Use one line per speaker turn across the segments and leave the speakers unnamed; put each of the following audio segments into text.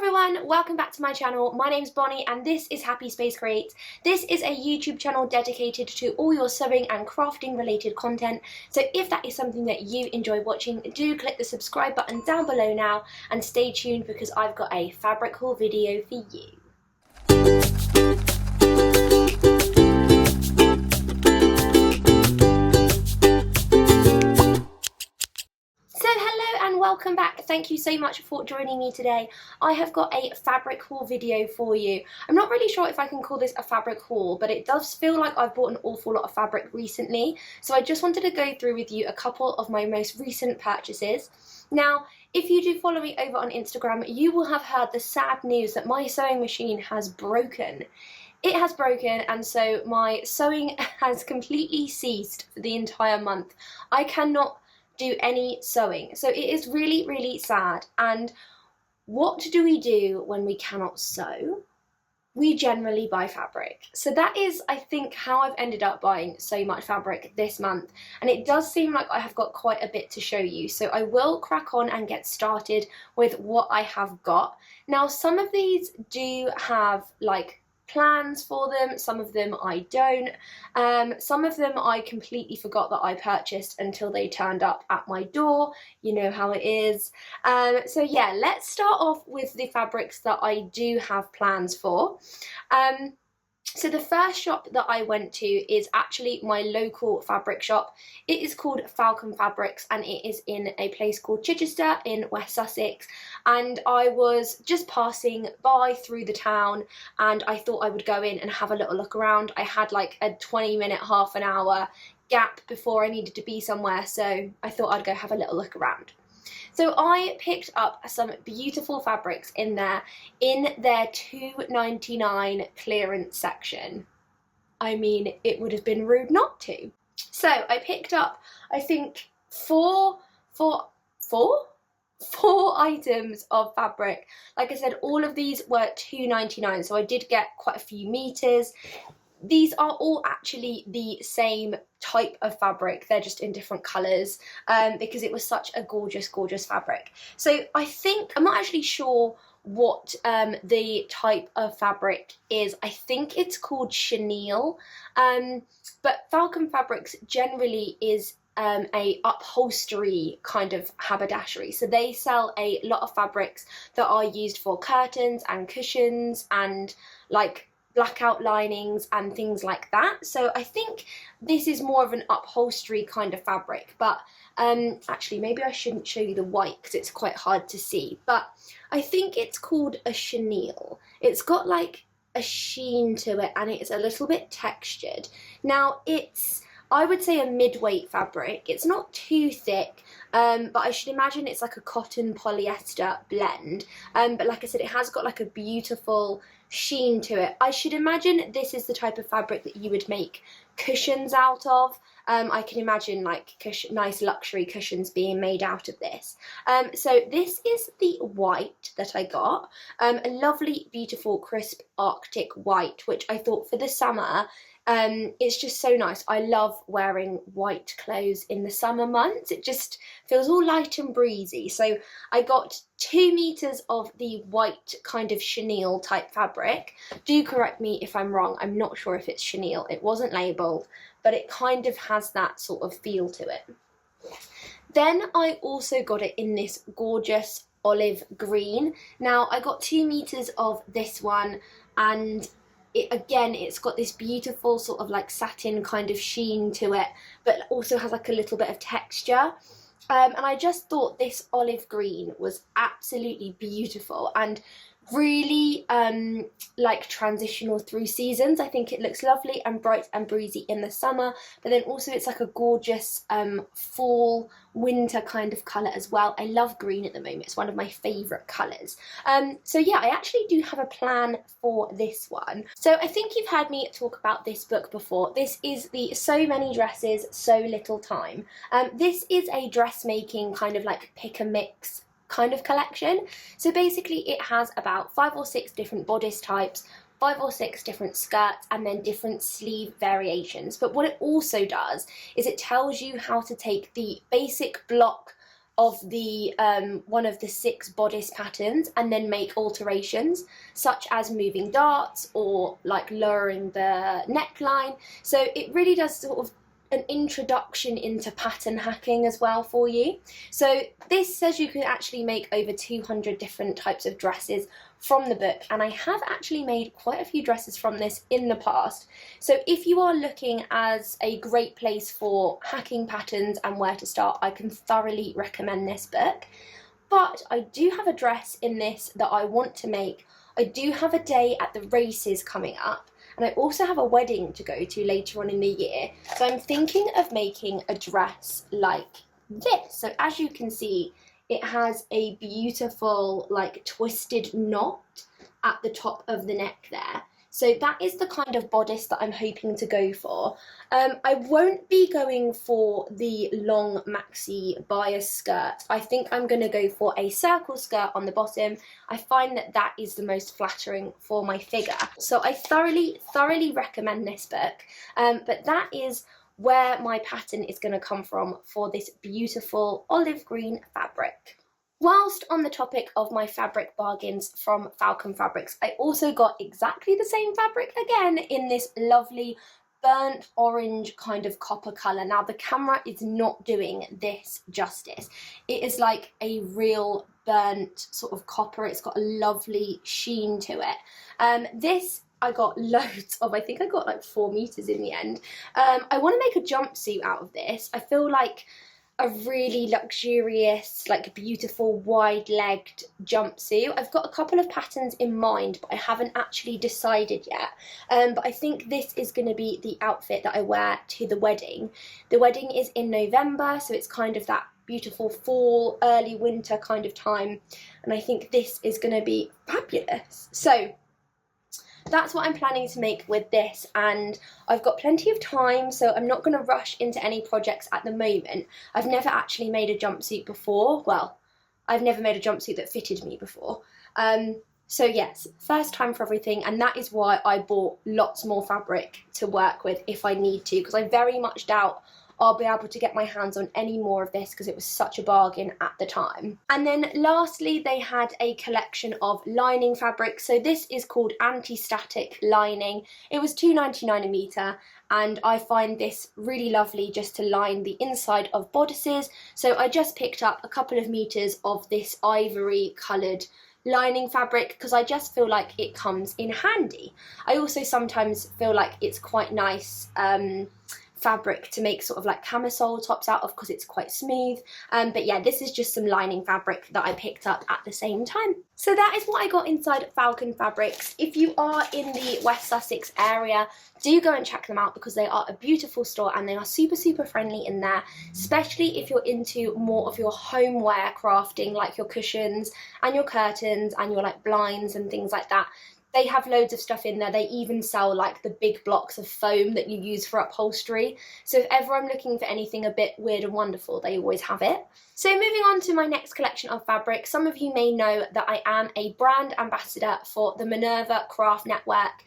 everyone, welcome back to my channel. My name's Bonnie and this is Happy Space Creates. This is a YouTube channel dedicated to all your sewing and crafting related content. So if that is something that you enjoy watching, do click the subscribe button down below now and stay tuned because I've got a fabric haul video for you. Welcome back. Thank you so much for joining me today. I have got a fabric haul video for you. I'm not really sure if I can call this a fabric haul, but it does feel like I've bought an awful lot of fabric recently. So I just wanted to go through with you a couple of my most recent purchases. Now, if you do follow me over on Instagram, you will have heard the sad news that my sewing machine has broken. It has broken, and so my sewing has completely ceased for the entire month. I cannot do any sewing, so it is really sad. And what do we do when we cannot sew? We generally buy fabric. So that is, I think, how I've ended up buying so much fabric this month, and it does seem like I have got quite a bit to show you, so I will crack on and get started with what I have got. Now, some of these do have like plans for them, some of them I don't, some of them I completely forgot that I purchased until they turned up at my door. You know how it is. So yeah, let's start off with the fabrics that I do have plans for. So the first shop that I went to is actually my local fabric shop. It is called Falcon Fabrics and it is in a place called Chichester in West Sussex. And I was just passing by through the town and I thought I would go in and have a little look around. I had like a 20-minute, half an hour gap before I needed to be somewhere, so I thought I'd go have a little look around. So I picked up some beautiful fabrics in there in their $2.99 clearance section. I mean, it would have been rude not to. So I picked up, I think, four items of fabric. Like I said, all of these were $2.99, so I did get quite a few meters. These are all actually the same type of fabric, they're just in different colours because it was such a gorgeous fabric. So I think, I'm not actually sure what the type of fabric is. I think it's called chenille, but Falcon Fabrics generally is a upholstery kind of haberdashery. So they sell a lot of fabrics that are used for curtains and cushions and like blackout linings and things like that. So I think this is more of an upholstery kind of fabric, but actually maybe I shouldn't show you the white because it's quite hard to see, but I think it's called a chenille. It's got like a sheen to it and it's a little bit textured. Now it's, I would say, a mid-weight fabric. It's not too thick, but I should imagine it's like a cotton polyester blend. But like I said, it has got like a beautiful sheen to it. I should imagine this is the type of fabric that you would make cushions out of. I can imagine like nice luxury cushions being made out of this. So this is the white that I got, a lovely, beautiful, crisp Arctic white, which I thought for the summer, it's just so nice. I love wearing white clothes in the summer months. It just feels all light and breezy. So I got 2 meters of the white kind of chenille type fabric. Do correct me if I'm wrong. I'm not sure if it's chenille. It wasn't labelled, but it kind of has that sort of feel to it. Then I also got it in this gorgeous olive green. Now I got 2 meters of this one, and again, it's got this beautiful sort of like satin kind of sheen to it, but also has like a little bit of texture. And I just thought this olive green was absolutely beautiful and really like transitional through seasons. I think it looks lovely and bright and breezy in the summer, but then also it's like a gorgeous fall winter kind of colour as well. I love green at the moment, it's one of my favourite colours. So yeah, I actually do have a plan for this one. So I think you've heard me talk about this book before. This is the So Many Dresses, So Little Time. This is a dressmaking kind of like pick a mix kind of collection. So basically it has about 5 or 6 different bodice types, 5 or 6 different skirts, and then different sleeve variations. But what it also does is it tells you how to take the basic block of the one of the 6 bodice patterns and then make alterations, such as moving darts or like lowering the neckline. So it really does sort of an introduction into pattern hacking as well for you. So this says you can actually make over 200 different types of dresses from the book, and I have actually made quite a few dresses from this in the past. So if you are looking as a great place for hacking patterns and where to start, I can thoroughly recommend this book. But I do have a dress in this that I want to make. I do have a day at the races coming up, and I also have a wedding to go to later on in the year. So I'm thinking of making a dress like this. So as you can see, it has a beautiful like twisted knot at the top of the neck there. So that is the kind of bodice that I'm hoping to go for. I won't be going for the long maxi bias skirt. I think I'm going to go for a circle skirt on the bottom. I find that that is the most flattering for my figure. So I thoroughly recommend this book. But that is where my pattern is going to come from for this beautiful olive green fabric. Whilst on the topic of my fabric bargains from Falcon Fabrics, I also got exactly the same fabric again in this lovely burnt orange kind of copper colour. Now the camera is not doing this justice. It is like a real burnt sort of copper. It's got a lovely sheen to it. This I got loads of. I think I got like 4 meters in the end. I want to make a jumpsuit out of this. I feel like a really luxurious, like beautiful wide-legged jumpsuit. I've got a couple of patterns in mind, but I haven't actually decided yet. But I think this is going to be the outfit that I wear to the wedding. The wedding is in November, so it's kind of that beautiful fall, early winter kind of time. And I think this is going to be fabulous. So that's what I'm planning to make with this, and I've got plenty of time, so I'm not going to rush into any projects at the moment. I've never actually made a jumpsuit before. Well, I've never made a jumpsuit that fitted me before. So yes, first time for everything, and that is why I bought lots more fabric to work with if I need to, because I very much doubt I'll be able to get my hands on any more of this because it was such a bargain at the time. And then lastly, they had a collection of lining fabrics. So this is called anti-static lining. It was $2.99 a metre, and I find this really lovely just to line the inside of bodices. So I just picked up a couple of meters of this ivory coloured lining fabric because I just feel like it comes in handy. I also sometimes feel like it's quite nice fabric to make sort of like camisole tops out of because it's quite smooth. But yeah, this is just some lining fabric that I picked up at the same time. So that is what I got inside Falcon Fabrics. If you are in the West Sussex area, do go and check them out because they are a beautiful store and they are super friendly in there, especially if you're into more of your homeware crafting, like your cushions and your curtains and your like blinds and things like that. They have loads of stuff in there. They even sell like the big blocks of foam that you use for upholstery. So if ever I'm looking for anything a bit weird and wonderful, they always have it. So moving on to my next collection of fabric, some of you may know that I am a brand ambassador for the Minerva Craft Network.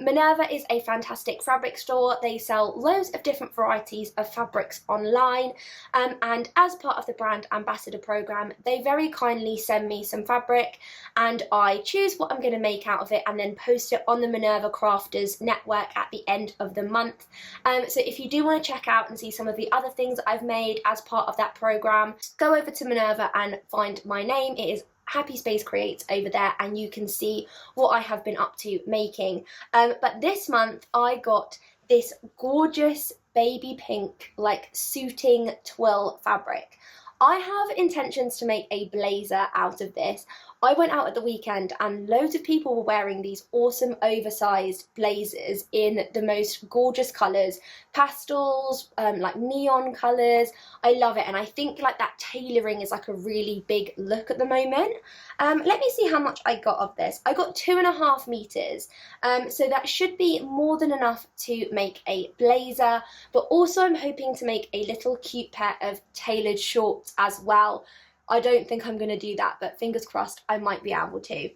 Minerva is a fantastic fabric store. They sell loads of different varieties of fabrics online, and as part of the brand ambassador program, they very kindly send me some fabric and I choose what I'm going to make out of it and then post it on the Minerva Crafters Network at the end of the month. So if you do want to check out and see some of the other things that I've made as part of that program, go over to Minerva and find my name. It is happyspacecreates over there, and you can see what I have been up to making. But this month I got this gorgeous baby pink like suiting twill fabric. I have intentions to make a blazer out of this. I went out at the weekend and loads of people were wearing these awesome oversized blazers in the most gorgeous colours, pastels, like neon colours. I love it, and I think like that tailoring is like a really big look at the moment. Let me see how much I got of this. I got 2.5 meters, so that should be more than enough to make a blazer, but also I'm hoping to make a little cute pair of tailored shorts as well. I don't think I'm going to do that, but fingers crossed I might be able to.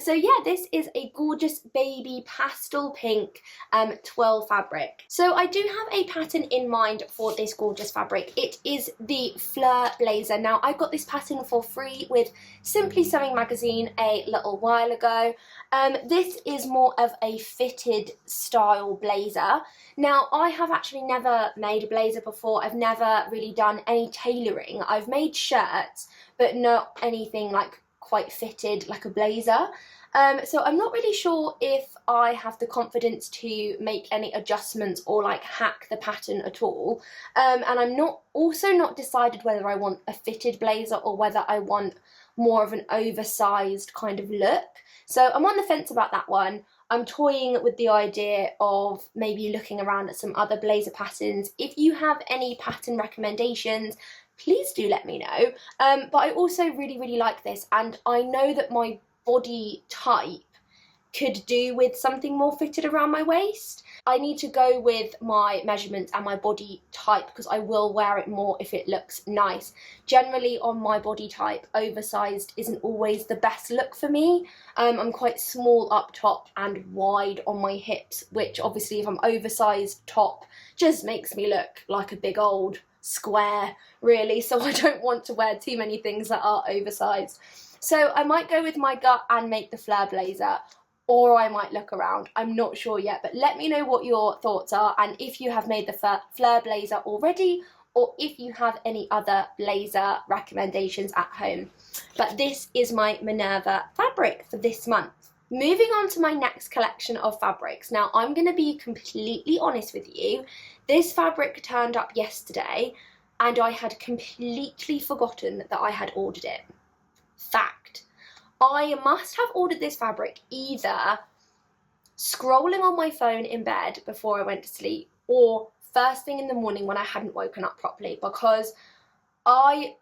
So yeah, this is a gorgeous baby pastel pink twill fabric. So I do have a pattern in mind for this gorgeous fabric. It is the Fleur Blazer. Now I got this pattern for free with Simply Sewing magazine a little while ago. This is more of a fitted style blazer. Now I have actually never made a blazer before. I've never really done any tailoring. I've made shirts, but not anything like quite fitted like a blazer. So I'm not really sure if I have the confidence to make any adjustments or like hack the pattern at all. And I'm also not decided whether I want a fitted blazer or whether I want more of an oversized kind of look. So I'm on the fence about that one. I'm toying with the idea of maybe looking around at some other blazer patterns. If you have any pattern recommendations, please do let me know. But I also really like this, and I know that my body type could do with something more fitted around my waist. I need to go with my measurements and my body type because I will wear it more if it looks nice. Generally on my body type, oversized isn't always the best look for me. I'm quite small up top and wide on my hips, which obviously if I'm oversized top just makes me look like a big old square really, so I don't want to wear too many things that are oversized. So I might go with my gut and make the Fleur Blazer, or I might look around. I'm not sure yet, but let me know what your thoughts are and if you have made the Fleur Blazer already or if you have any other blazer recommendations at home. But this is my Minerva fabric for this month. Moving on to my next collection of fabrics. Now I'm going to be completely honest with you. This fabric turned up yesterday and I had completely forgotten that I had ordered it. Fact. I must have ordered this fabric either scrolling on my phone in bed before I went to sleep or first thing in the morning when I hadn't woken up properly, because I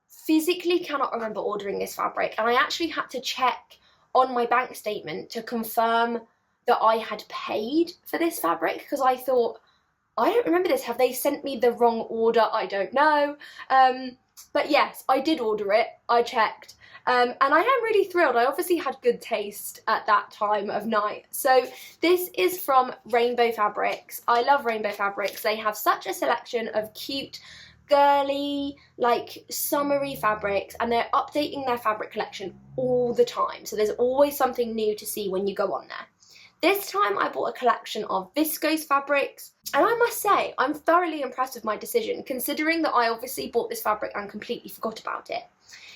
physically cannot remember ordering this fabric, and I actually had to check on my bank statement to confirm that I had paid for this fabric because I thought, I don't remember this. Have they sent me the wrong order? I don't know. But yes, I did order it. I checked. And I am really thrilled. I obviously had good taste at that time of night. So this is from Rainbow Fabrics. I love Rainbow Fabrics. They have such a selection of cute, girly, like summery fabrics, and they're updating their fabric collection all the time. So there's always something new to see when you go on there. This time I bought a collection of viscose fabrics, and I must say I'm thoroughly impressed with my decision, considering that I obviously bought this fabric and completely forgot about it.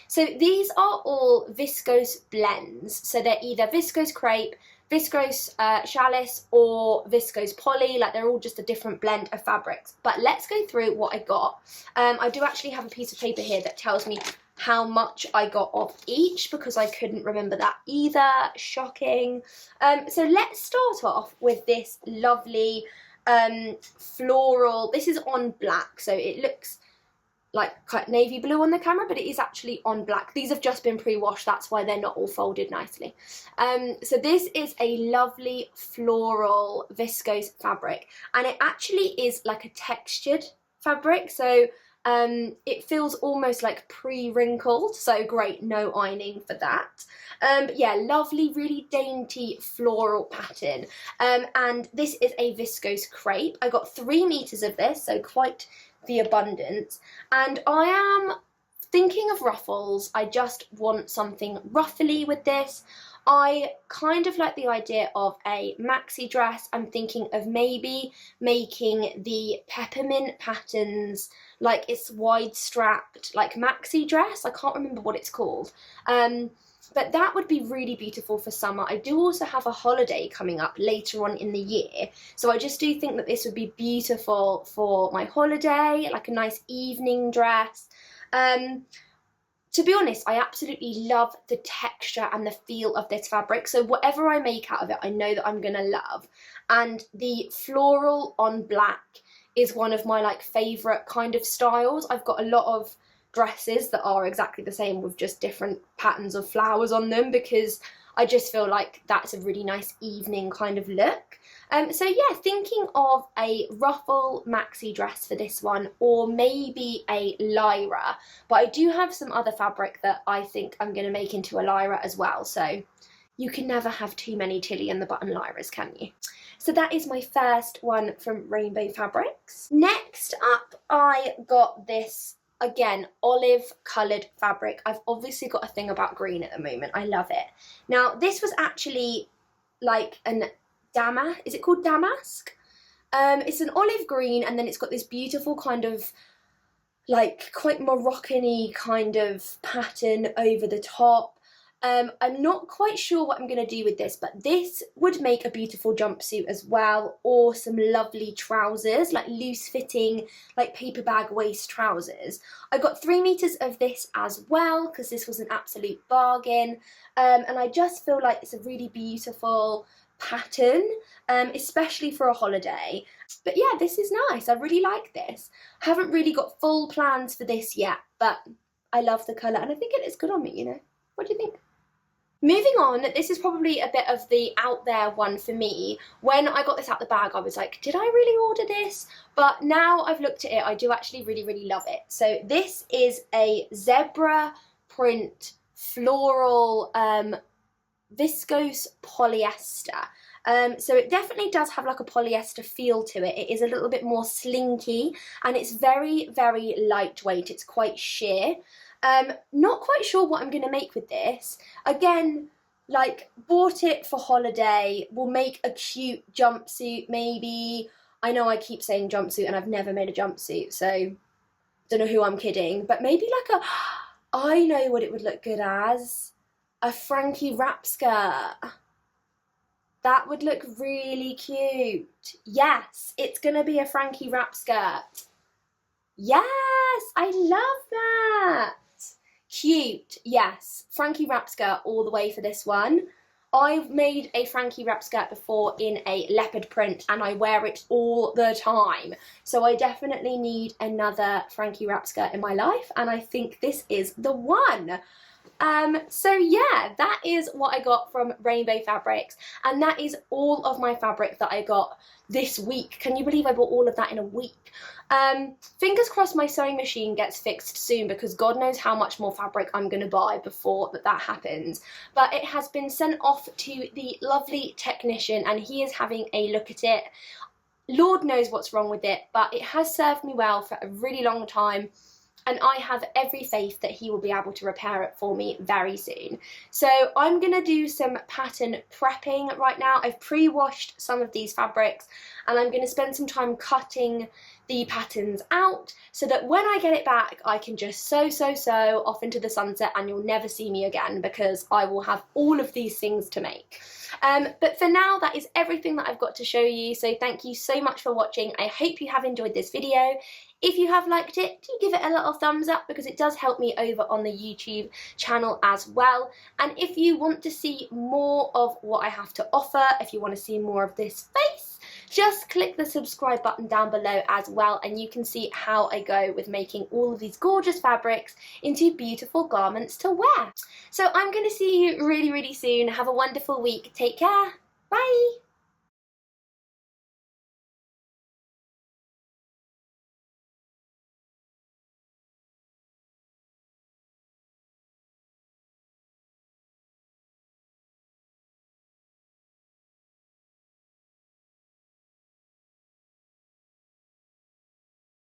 So these are all viscose blends, so they're either viscose crepe, viscose challis or viscose poly, like they're all just a different blend of fabrics. But let's go through what I got. I do actually have a piece of paper here that tells me how much I got of each because I couldn't remember that either. Shocking. So let's start off with this lovely floral. This is on black, so it looks like quite navy blue on the camera, but it is actually on black. These have just been pre-washed, that's why they're not all folded nicely. So this is a lovely floral viscose fabric, and it actually is like a textured fabric, so it feels almost like pre-wrinkled, so great, no ironing for that. But yeah, lovely, really dainty floral pattern. And this is a viscose crepe. I got 3 meters of this, so quite the abundance. And I am thinking of ruffles. I just want something ruffly with this. I kind of like the idea of a maxi dress. I'm thinking of maybe making the peppermint patterns like it's wide strapped, like maxi dress. I can't remember what it's called. But that would be really beautiful for summer. I do also have a holiday coming up later on in the year, so I just do think that this would be beautiful for my holiday, like a nice evening dress. To be honest, I absolutely love the texture and the feel of this fabric, so whatever I make out of it, I know that I'm gonna love. And the floral on black is one of my like favourite kind of styles. I've got a lot of dresses that are exactly the same with just different patterns of flowers on them because I just feel like that's a really nice evening kind of look. So yeah, thinking of a ruffle maxi dress for this one, or maybe a lyra, but I do have some other fabric that I think I'm going to make into a lyra as well, so You can never have too many Tilly and the Button Lyras, can you? So that is my first one from Rainbow Fabrics. Next up, I got this, again, olive coloured fabric. I've obviously got a thing about green at the moment. I love it. Now, this was actually like an damask. Is it called damask? It's an olive green, and then it's got this beautiful kind of like quite Moroccan-y kind of pattern over the top. I'm not quite sure what I'm going to do with this, but this would make a beautiful jumpsuit as well, or some lovely trousers, like loose-fitting, like paper bag waist trousers. I got 3 meters of this as well, because this was an absolute bargain, and I just feel like it's a really beautiful pattern, especially for a holiday. But yeah, this is nice. I really like this. Haven't really got full plans for this yet, but I love the colour, and I think it is good on me, you know. What do you think? Moving on, this is probably a bit of the out there one for me. When I got this out the bag, I was like, did I really order this? But now I've looked at it, I do actually really, really love it. So this is a zebra print floral viscose polyester. So it definitely does have like a polyester feel to it. It is a little bit more slinky, and it's very, very lightweight. It's quite sheer. Not quite sure what I'm going to make with this. Again, like, bought it for holiday. We'll make a cute jumpsuit maybe. I know I keep saying jumpsuit and I've never made a jumpsuit, so don't know who I'm kidding. But maybe like a, I know what it would look good as. A Frankie wrap skirt. That would look really cute. Yes, it's going to be a Frankie wrap skirt. Yes, I love that. Cute, yes. Frankie wrap skirt all the way for this one. I've made a Frankie wrap skirt before in a leopard print, and I wear it all the time. So I definitely need another Frankie wrap skirt in my life, and I think this is the one. So yeah, that is what I got from Rainbow Fabrics, and that is all of my fabric that I got this week. Can you believe I bought all of that in a week? Fingers crossed my sewing machine gets fixed soon, because God knows how much more fabric I'm going to buy before that happens. But it has been sent off to the lovely technician, and he is having a look at it. Lord knows what's wrong with it, but it has served me well for a really long time, and I have every faith that he will be able to repair it for me very soon. So I'm going to do some pattern prepping right now. I've pre-washed some of these fabrics, and I'm going to spend some time cutting the patterns out so that when I get it back, I can just sew off into the sunset, and you'll never see me again, because I will have all of these things to make. But for now, that is everything that I've got to show you. So thank you so much for watching. I hope you have enjoyed this video. If you have liked it, do give it a little thumbs up, because it does help me over on the YouTube channel as well. And if you want to see more of what I have to offer, if you want to see more of this face, just click the subscribe button down below as well, and you can see how I go with making all of these gorgeous fabrics into beautiful garments to wear. So I'm going to see you really, really soon. Have a wonderful week. Take care. Bye.